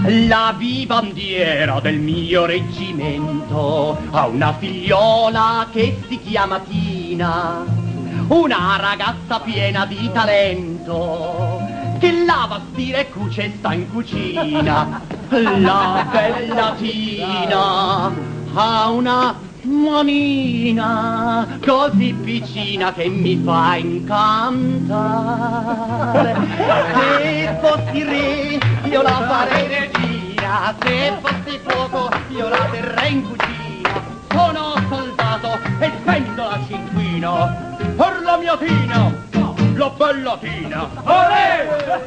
La vivandiera del mio reggimento ha una figliola che si chiama Tina, una ragazza piena di talento che lava, stira e cuce e sta in cucina. La bella Tina ha una manina così piccina che mi fa incantare. Se fossi re io la farei regina, se fossi fuoco io la terrei in cucina. Sono soldato e spendo la cinquina per la mia Tina, la bella Tina. Olè!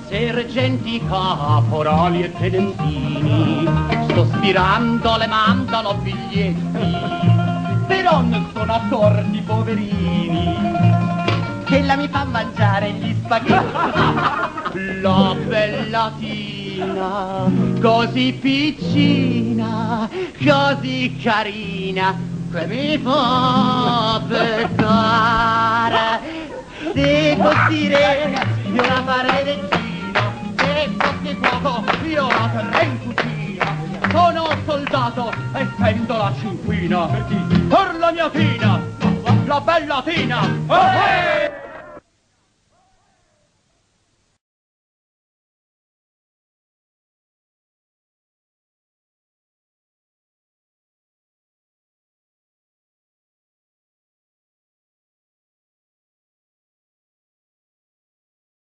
Sergenti, caporali e tenentini, sospirando le mandano biglietti, però non sono accorti poverini, che la mi fa mangiare gli spaghetti. La bella Tina, così piccina, così carina, che mi fa peccare. Se fossi re, io la farei regina, se fossi fuoco, io la terrei in cucina. Sono soldato e spendo la cinquina per la mia Tina, la bella Tina.